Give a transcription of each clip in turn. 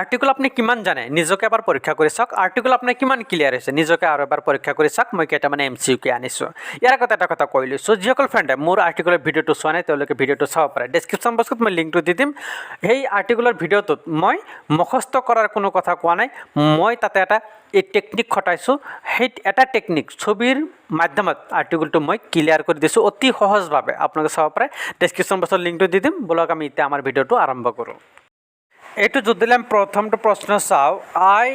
Article আপুনি কিমান জানে নিজকে এবাৰ পৰীক্ষা কৰি চাওক। আৰ্টিকল আপোনাৰ কিমান ক্লিয়াৰ হৈছে নিজকে আৰু এবাৰ পৰীক্ষা কৰি চাওক। মই কেইটামান MCQ আনিছোঁ। ইয়াৰ আগতে এটা কথা কৈ লৈছোঁ, যিসকল ফ্ৰেণ্ডে মোৰ আৰ্টিকলৰ ভিডিঅ'টো চোৱা নাই তেওঁলোকে ভিডিঅ'টো চাব পাৰে। ডেছক্ৰিপশ্যন বক্সত মই লিংকটো দি দিম। সেই আৰ্টিকলৰ ভিডিঅ'টোত মই মুখস্থ কৰাৰ কোনো কথা কোৱা নাই। মই তাতে এটা এই টেকনিক খটাইছোঁ। সেই এটা টেকনিক ছবিৰ মাধ্যমত আৰ্টিকলটো মই ক্লিয়াৰ কৰি দিছোঁ অতি সহজভাৱে। আপোনালোকে চাব পাৰে। ডেছক্ৰিপশ্যন বক্সত লিংকটো দি দিম। বলক আমি এতিয়া আমাৰ ভিডিঅ'টো আৰম্ভ কৰোঁ। এইটো যদি আমি প্ৰথমটো প্ৰশ্ন চাওঁ, I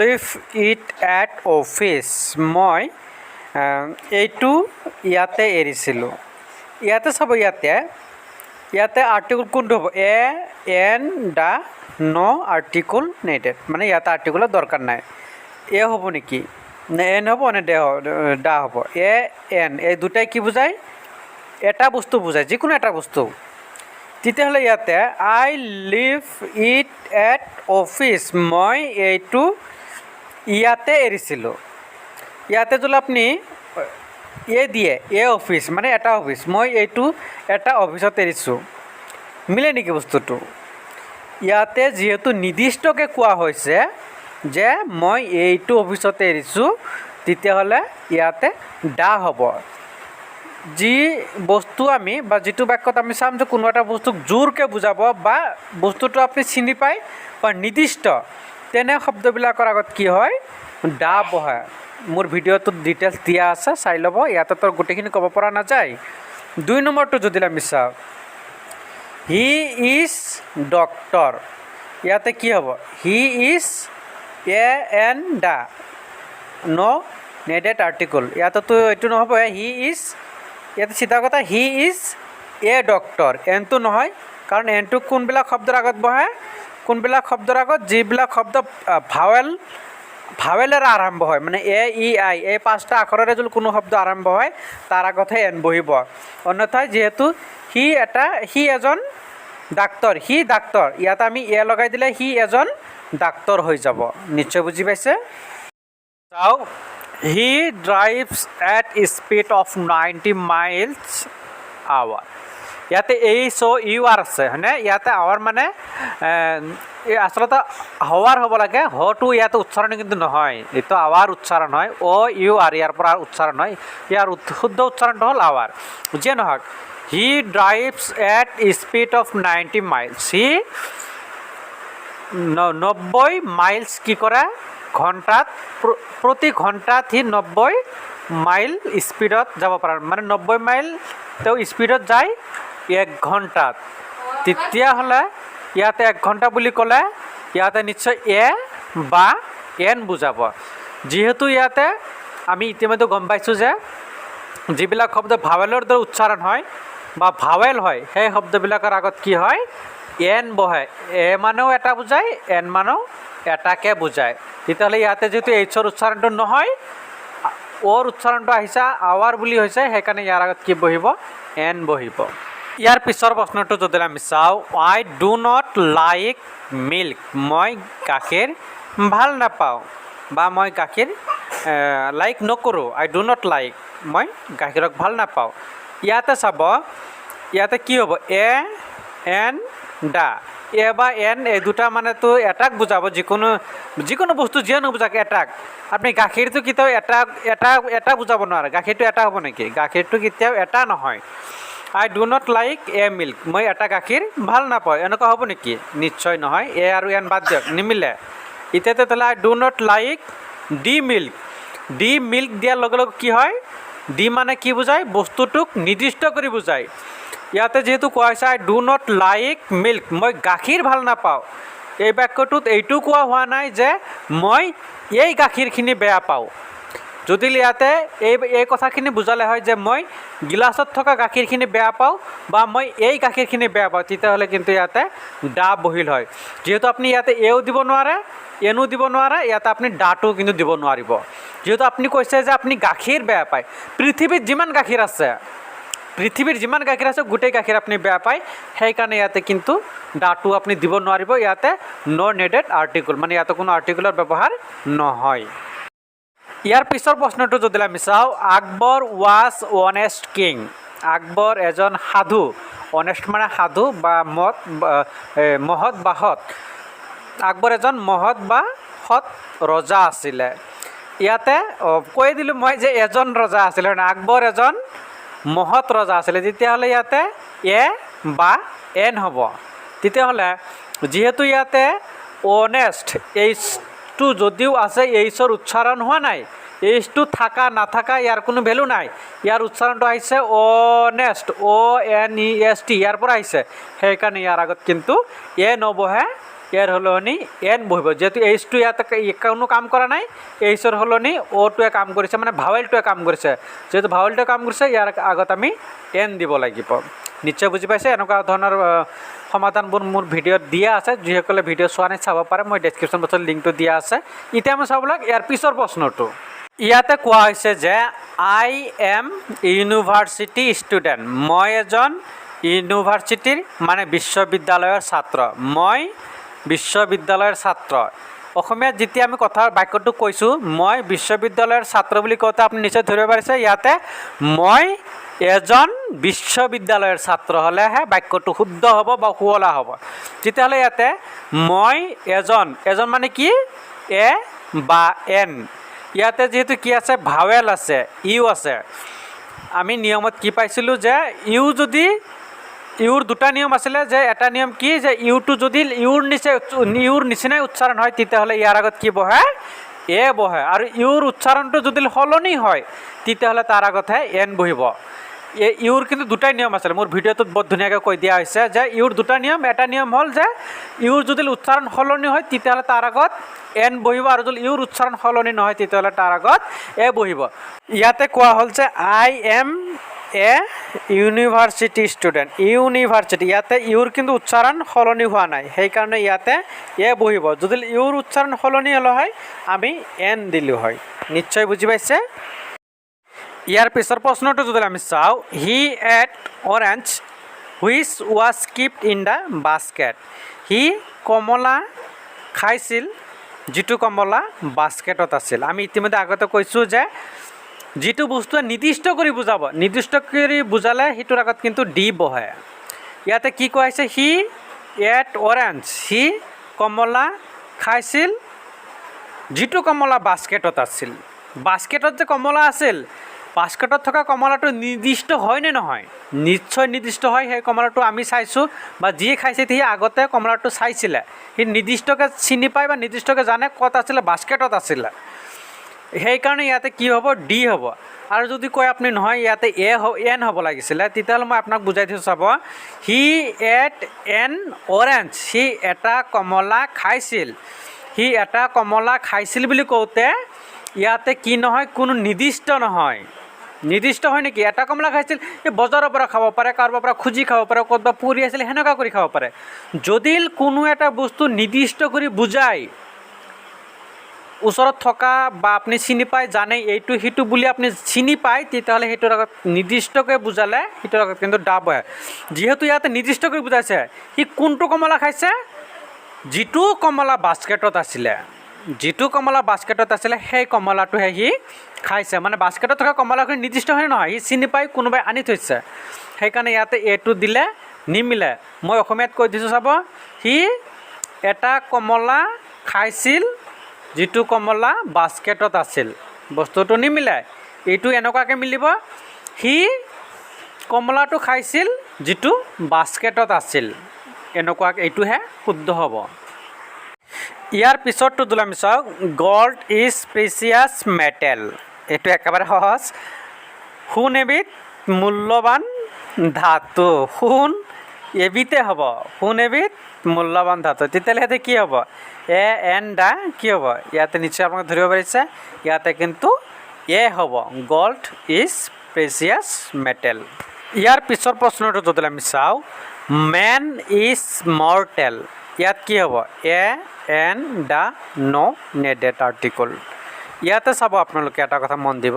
live it at office. মই এইটো ইয়াতে এৰিছিলোঁ। ইয়াতে চাব, ইয়াতে আৰ্টিকল কোনটো হ'ব? এ এন দা নো আৰ্টিকল নেডেড, মানে ইয়াতে আৰ্টিকলৰ দৰকাৰ নাই। এ হ'ব নেকি, নে এন হ'ব নে দা হ'ব? এ এন এই দুটাই কি বুজায়? এটা বস্তু বুজায়, যিকোনো এটা বস্তু। তেতিয়াহ'লে ইয়াতে I live it at office, মই এইটো ইয়াতে এৰিছিলোঁ। ইয়াতে যদি আপুনি দিয়ে এ অফিচ মানে এটা অফিচ, মই এইটো এটা অফিচত এৰিছোঁ, মিলে নেকি বস্তুটো? ইয়াতে যিহেতু নিৰ্দিষ্টকৈ কোৱা হৈছে যে মই এইটো অফিচতে এৰিছোঁ, তেতিয়াহ'লে ইয়াতে দা হ'ব। যি বস্তু আমি বা যিটো বাক্যত আমি চাম যে কোনো এটা বস্তুক জোৰকৈ বুজাব বা বস্তুটো আপুনি চিনি পায় বা নিৰ্দিষ্ট, তেনে শব্দবিলাকৰ আগত কি হয়? দা বহে। মোৰ ভিডিঅ'টোত ডিটেইলছ দিয়া আছে, চাই ল'ব। ইয়াতে তো গোটেইখিনি ক'ব পৰা নাযায়। 2 নম্বৰটো যদি আমি চাওঁ, হি ইজ ডক্টৰ। ইয়াতে কি হ'ব? He is a an the no needed article. ইয়াতেতো এইটো নহ'ব, হি ইজ। ইয়াতে চিধা কথা, হি ইজ এ ডক্টৰ। এনটো নহয়, কাৰণ এনটো কোনবিলাক শব্দৰ আগত বহে? কোনবিলাক শব্দৰ আগত? যিবিলাক শব্দ ভাৱেলেৰে আৰম্ভ হয়, মানে এ ই আই এই 5টা আখৰেৰে যদি কোনো শব্দ আৰম্ভ হয় তাৰ আগতহে এন বহিব। অন্যথাই যিহেতু সি এজন ডাক্তৰ, সি ডাক্তৰ, ইয়াতে আমি এ লগাই দিলে সি এজন ডাক্তৰ হৈ যাব। নিশ্চয় বুজি পাইছে? চাওক, he drives at speed of 90 miles hour। ইয়াতে ইউ আৰ আছে হয়নে? ইয়াতে আৱাৰ মানে আচলতে হাৱাৰ হ'ব লাগে। হটো ইয়াতে উচ্চাৰণ কিন্তু নহয়, এইটো আৱাৰ উচ্চাৰণ হয়। ইউ আৰ ইয়াৰ পৰা উচ্চাৰণ হয়। ইয়াৰ শুদ্ধ উচ্চাৰণটো হ'ল আৱাৰ। যিয়ে নহওক, he drives at speed of 90 miles। সি 90 মাইলছ কি কৰে? ঘণ্টাত, প্ৰতি ঘণ্টাত সি 90 মাইল স্পীডত যাব পাৰে, মানে 90 মাইল তেওঁ স্পীডত যায় 1 ঘণ্টাত। তেতিয়াহ'লে ইয়াতে 1 ঘণ্টা বুলি ক'লে ইয়াতে নিশ্চয় এ বা এন বুজাব। যিহেতু ইয়াতে আমি ইতিমধ্যে গম পাইছোঁ যে যিবিলাক শব্দ ভাৱেলৰ দৰে উচ্চাৰণ হয় বা ভাৱেল হয়, সেই শব্দবিলাকৰ আগত কি হয়? এন বহে। এ মানেও এটা বুজায়, এন মানেও এটাকে বুজায়। তেতিয়াহ'লে ইয়াতে যিহেতু এইচৰ উচ্চাৰণটো নহয়, অ'ৰ উচ্চাৰণটো আহিছে, আৱাৰ বুলি হৈছে, সেইকাৰণে ইয়াৰ আগত কি বহিব? এন বহিব। ইয়াৰ পিছৰ প্ৰশ্নটো যদি আমি চাওঁ, আই ডু নট লাইক মিল্ক। মই গাখীৰ ভাল নাপাওঁ বা মই গাখীৰ লাইক নকৰোঁ। আই ডু নট লাইক, মই গাখীৰক ভাল নাপাওঁ। ইয়াতে চাব, ইয়াতে কি হ'ব? এ এন দা। এ বা এন এই দুটা মানেতো এটাক বুজাব। যিকোনো বস্তু যিয়ে নুবুজাক এটাক। আপুনি গাখীৰটো কেতিয়াও এটা বুজাব নোৱাৰে। গাখীৰটো এটা হ'ব নেকি? গাখীৰটো কেতিয়াও এটা নহয়। I do not like a milk, মই এটা গাখীৰ ভাল নাপাওঁ, এনেকুৱা হ'ব নেকি? নিশ্চয় নহয়। এ আৰু এন বাদ দিয়ক, নিমিলে। এতিয়া তেতিয়াহ'লে I do not like the milk. The milk দিয়াৰ লগে লগে কি হয়? ডি মানে কি বুজায়? বস্তুটোক নিৰ্দিষ্ট কৰি বুজায়। ইয়াতে যিহেতু কোৱা হৈছে আই ডু নট লাইক মিল্ক, মই গাখীৰ ভাল নাপাওঁ, এই বাক্যটোত এইটো কোৱা হোৱা নাই যে মই এই গাখীৰখিনি বেয়া পাওঁ। যদি ইয়াতে এই কথাখিনি বুজালে হয় যে মই গিলাচত থকা গাখীৰখিনি বেয়া পাওঁ বা মই এই গাখীৰখিনি বেয়া পাওঁ, তেতিয়াহ'লে কিন্তু ইয়াতে দা বহিল হয়। যিহেতু আপুনি ইয়াতে এও দিব নোৱাৰে, এনো দিব নোৱাৰে, ইয়াতে আপুনি দাটো কিন্তু দিব নোৱাৰিব। যিহেতু আপুনি কৈছে যে আপুনি গাখীৰ বেয়া পায়। পৃথিৱীত যিমান গাখীৰ আছে গোটেই গাখীৰ আপুনি বেয়া পায়, সেইকাৰণে ইয়াতে কিন্তু দাটো আপুনি দিব নোৱাৰিব। ইয়াতে নো নেডেড আৰ্টিকল, মানে ইয়াতে কোনো আৰ্টিকলৰ ব্যৱহাৰ নহয়। ইয়াৰ পিছৰ প্ৰশ্নটো যদি আমি চাওঁ, Akbar was honest king. Akbar এজন সাধু। অনেষ্ট মানে সাধু বা মহৎ বা সৎ। আকবৰ এজন মহৎ বা সৎ ৰজা আছিলে। ইয়াতে কৈ দিলোঁ মই যে এজন ৰজা আছিলে, আকবৰ এজন মহৎ ৰজা আছিলে। তেতিয়াহ'লে ইয়াতে এ বা এন হ'ব। তেতিয়াহ'লে যিহেতু ইয়াতে অনেষ্ট এইচটো যদিও আছে, এইচৰ উচ্চাৰণ হোৱা নাই, এইচটো থাকা নাথাকা ইয়াৰ কোনো ভেলু নাই। ইয়াৰ উচ্চাৰণটো আহিছে অনেষ্ট, ONEST, ইয়াৰ পৰা আহিছে। সেইকাৰণে ইয়াৰ আগত কিন্তু এ নবহে, ইয়াৰ সলনি এন বহিব। যিহেতু এইচটো ইয়াতে কোনো কাম কৰা নাই, এইচৰ সলনি অ'টোৱে কাম কৰিছে, মানে ভাৱেলটোৱে কাম কৰিছে। যিহেতু ভাৱেলটোৱে কাম কৰিছে, ইয়াৰ আগত আমি এন দিব লাগিব। নিশ্চয় বুজি পাইছে? এনেকুৱা ধৰণৰ সমাধানবোৰ মোৰ ভিডিঅ'ত দিয়া আছে। যিসকলে ভিডিঅ' চোৱা নাই চাব পাৰে, মই ডেছক্ৰিপশ্যন বক্সত লিংকটো দিয়া আছে। এতিয়া আমি চাব লাগে ইয়াৰ পিছৰ প্ৰশ্নটো। ইয়াতে কোৱা হৈছে যে আই এম ইউনিভাৰ্চিটি ষ্টুডেণ্ট, মই এজন ইউনিভাৰ্চিটিৰ মানে বিশ্ববিদ্যালয়ৰ ছাত্ৰ। মই বিশ্ববিদ্যালয়ৰ ছাত্ৰ। অসমীয়াত যেতিয়া আমি কথাৰ বাক্যটো কৈছোঁ, মই বিশ্ববিদ্যালয়ৰ ছাত্ৰ বুলি কওঁতে আপুনি নিশ্চয় ধৰিব পাৰিছে, ইয়াতে মই এজন বিশ্ববিদ্যালয়ৰ ছাত্ৰ হ'লেহে বাক্যটো শুদ্ধ হ'ব বা শুৱলা হ'ব। তেতিয়াহ'লে ইয়াতে মই এজন মানে কি, এ বা এন। ইয়াতে যিহেতু কি আছে, ভাৱেল আছে, ইউ আছে। আমি নিয়মত কি পাইছিলোঁ যে ইউৰ দুটা নিয়ম আছিলে। যে এটা নিয়ম কি, যে ইউটো যদি ইউৰ নিচিনাই উচ্চাৰণ হয়, তেতিয়াহ'লে ইয়াৰ আগত কি বহে, এ বহে। আৰু ইউৰ উচ্চাৰণটো যদি সলনি হয়, তেতিয়াহ'লে তাৰ আগতহে এন বহিব। ইউৰ কিন্তু দুটাই নিয়ম আছিলে। মোৰ ভিডিঅ'টোত বহুত ধুনীয়াকৈ কৈ দিয়া হৈছে যে ইউৰ দুটা নিয়ম। এটা নিয়ম হ'ল যে ইউৰ যদি উচ্চাৰণ সলনি হয়, তেতিয়াহ'লে তাৰ আগত এন বহিব, আৰু যদি ইউৰ উচ্চাৰণ সলনি নহয়, তেতিয়াহ'লে তাৰ আগত এ বহিব। ইয়াতে কোৱা হ'ল যে I M A university student, university. ইয়াতে ইউৰ কিন্তু উচ্চাৰণ সলনি হোৱা নাই, সেইকাৰণে ইয়াতে এ বহিব। যদি ইউৰ উচ্চাৰণ সলনি হ'লে হয়, আমি এন দিলোঁ হয়। নিশ্চয় বুজি পাইছে? ইয়াৰ পিছৰ প্ৰশ্নটো যদি আমি চাওঁ, he ate orange which was kept in the basket. সি কমলা খাইছিল, যিটো কমলা বাস্কেটত আছিল। আমি ইতিমধ্যে আগতে কৈছোঁ যে যিটো বস্তুৱে নিৰ্দিষ্ট কৰি বুজাব, নিৰ্দিষ্ট কৰি বুজালে সেইটোৰ আগত কিন্তু ডি বহে। ইয়াতে কি কোৱা হৈছে, হি এট অৰেঞ্জ, সি কমলা খাইছিল, যিটো কমলা বাস্কেটত আছিল। বাস্কেটত যে কমলা আছিল, বাস্কেটত থকা কমলাটো নিৰ্দিষ্ট হয় নে নহয়? নিশ্চয় নিৰ্দিষ্ট হয়। সেই কমলাটো আমি চাইছোঁ, বা যিয়ে খাইছে সি আগতে কমলাটো চাইছিলে। সি নিৰ্দিষ্টকৈ চিনি পায় বা নিৰ্দিষ্টকৈ জানে ক'ত আছিলে, বাস্কেটত আছিলে। সেইকাৰণে ইয়াতে কি হ'ব, ডি হ'ব। আৰু যদি কয় আপুনি নহয় ইয়াতে এন হ'ব লাগিছিলে, তেতিয়াহ'লে মই আপোনাক বুজাই দিছোঁ। চাব, হি এট এন অৰেঞ্জ, সি এটা কমলা খাইছিল। সি এটা কমলা খাইছিল বুলি কওঁতে ইয়াতে কি নহয়, কোনো নিৰ্দিষ্ট নহয়। নিৰ্দিষ্ট হয় নেকি? এটা কমলা খাইছিল, এই বজাৰৰ পৰা খাব পাৰে, কাৰোবাৰ পৰা খুজি খাব পাৰে, ক'ৰবাত পৰি আছিল সেনেকুৱা কৰি খাব পাৰে। যদি কোনো এটা বস্তু নিৰ্দিষ্ট কৰি বুজায়, ওচৰত থকা বা আপুনি চিনি পায়, জানে এইটো সিটো বুলি আপুনি চিনি পায়, তেতিয়াহ'লে সেইটোৰ আগত নিৰ্দিষ্টকৈ বুজালে সেইটোৰ আগত কিন্তু ডা বহে। যিহেতু ইয়াতে নিৰ্দিষ্টকৈ বুজাইছে, সি কোনটো কমলা খাইছে, যিটো কমলা বাস্কেটত আছিলে। যিটো কমলা বাস্কেটত আছিলে সেই কমলাটোহে সি খাইছে। মানে বাস্কেটত থকা কমলাখিনি নিৰ্দিষ্ট হয় নহয়, সি চিনি পাই কোনোবাই আনি থৈছে। সেইকাৰণে ইয়াতে এইটো দিলে নিমিলে। মই অসমীয়াত কৈ দিছোঁ, চাব, সি এটা কমলা খাইছিল, যিটো কমলা বাস্কেটত আছিল। বস্তুটো নিমিলে। এইটো এনেকুৱাকৈ মিলিব, সি কমলাটো খাইছিল, যিটো বাস্কেটত আছিল। এনেকুৱাকৈ এইটোহে শুদ্ধ হ'ব। ইয়াৰ পিছৰটো যদি আমি চাওঁ, গল্ড ইজ প্ৰিচিয়াছ মেটেল। এইটো একেবাৰে সহজ। সোণ এবিধ মূল্যৱান ধাতু। সোণ এবিধে হ'ব, সোণ এবিধ মূল্যৱান ধাতু। তেতিয়াহ'লে ইয়াতে কি হ'ব, এ এন দা কি হ'ব? ইয়াতে নিশ্চয় আপোনালোকে ধৰিব পাৰিছে, ইয়াতে কিন্তু এ হ'ব, গল্ড ইজ প্ৰেচিয়াছ মেটেল। ইয়াৰ পিছৰ প্ৰশ্নটো যদি আমি চাওঁ, মেন ইজ মৰ্টেল। ইয়াত কি হ'ব, এ এন দা ন নেডেড আৰ্টিকল। ইয়াতে চাব আপোনালোকে এটা কথা মন দিব,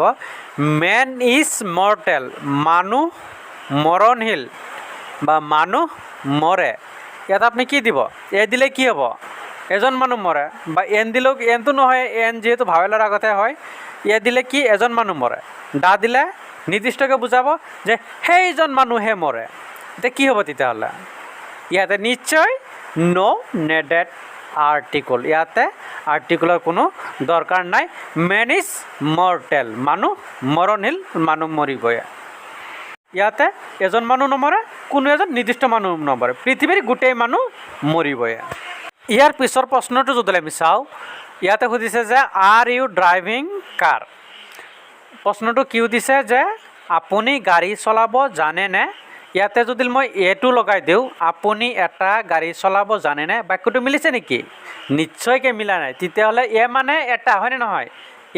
মেন ইজ মৰ্টেল, মানুহ মৰণশীল বা মানুহ মৰে। ইয়াত আপুনি কি দিব, এ দিলে কি হ'ব, এজন মানুহ মৰে। বা এন দিলেও এনটো নহয়, এন যিহেতু ভাৱেলৰ আগতে হয়। এ দিলে কি, এজন মানুহ মৰে। দা দিলে নিৰ্দিষ্টকৈ বুজাব যে সেইজন মানুহে মৰে। এতিয়া কি হ'ব তেতিয়াহ'লে, ইয়াতে নিশ্চয় ন নেডেড আৰ্টিকল, ইয়াতে আৰ্টিকলৰ কোনো দৰকাৰ নাই। মেন ইজ মৰ্টেল, মানুহ মৰণশীল, মানুহ মৰিবই। ইয়াতে এজন মানুহ নমৰে, কোনো এজন নিৰ্দিষ্ট মানুহ নমৰে, পৃথিৱীৰ গোটেই মানুহ মৰিবই। ইয়াৰ পিছৰ প্ৰশ্নটো যদি আমি চাওঁ, ইয়াতে সুধিছে যে আৰ ইউ ড্ৰাইভিং কাৰ। প্ৰশ্নটো কি সুধিছে যে আপুনি গাড়ী চলাব জানেনে। ইয়াতে যদি মই এটো লগাই দিওঁ, আপুনি এটা গাড়ী চলাব জানেনে, বাক্যটো মিলিছে নেকি? নিশ্চয়কৈ মিলা নাই। তেতিয়াহ'লে এ মানে এটা, হয়নে নহয়?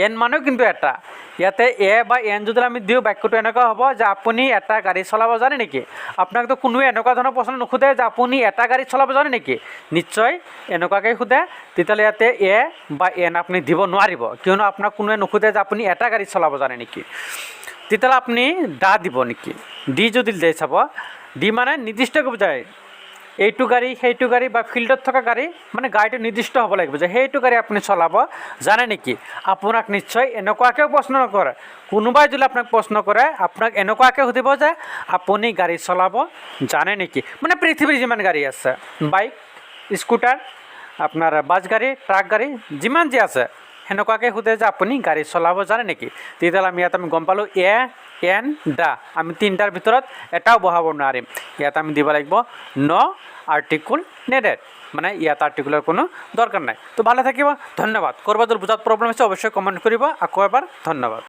এন মানেও কিন্তু এটা। ইয়াতে এ বা এন যদি আমি দিওঁ, বাক্যটো এনেকুৱা হ'ব যে আপুনি এটা গাড়ী চলাব জানে নেকি। আপোনাকতো কোনোৱে এনেকুৱা ধৰণৰ প্ৰশ্ন নুসুধে যে আপুনি এটা গাড়ী চলাব জানে নেকি, নিশ্চয় এনেকুৱাকৈ সোধে। তেতিয়াহ'লে ইয়াতে এ বা এন আপুনি দিব নোৱাৰিব, কিয়নো আপোনাক কোনোৱে নুসুধে যে আপুনি এটা গাড়ী চলাব জানে নেকি। তেতিয়াহ'লে আপুনি দা দিব নেকি। ডি যদি দিয়ে চাব, ডি মানে নিৰ্দিষ্টকৈ বুজায়, এইটো গাড়ী সেইটো গাড়ী বা ফিল্ডত থকা গাড়ী, মানে গাড়ীটো নিৰ্দিষ্ট হ'ব লাগিব যে সেইটো গাড়ী আপুনি চলাব জানে নেকি। আপোনাক নিশ্চয় এনেকুৱাকৈও প্ৰশ্ন নকৰে। কোনোবাই যদি আপোনাক প্ৰশ্ন কৰে, আপোনাক এনেকুৱাকৈ সুধিব যে আপুনি গাড়ী চলাব জানে নেকি। মানে পৃথিৱীৰ যিমান গাড়ী আছে, বাইক, স্কুটাৰ, আপোনাৰ বাছ গাড়ী, ট্ৰাক গাড়ী, যিমান যি আছে, সেনেকুৱাকৈ সোধে যে আপুনি গাড়ী চলাব জানে নেকি। তেতিয়াহ'লে ইয়াত আমি গম পালোঁ এ, এন, দা, আমি তিনিটাৰ ভিতৰত এটাও বহাব নোৱাৰিম। ইয়াত আমি দিব লাগিব ন আৰ্টিকুল নেডেড, মানে ইয়াত আৰ্টিকুলৰ কোনো দৰকাৰ নাই। তো ভালে থাকিব, ধন্যবাদ। ক'ৰবাত যদি বুজাত প্ৰব্লেম হৈছে অৱশ্যই কমেণ্ট কৰিব। আকৌ এবাৰ ধন্যবাদ।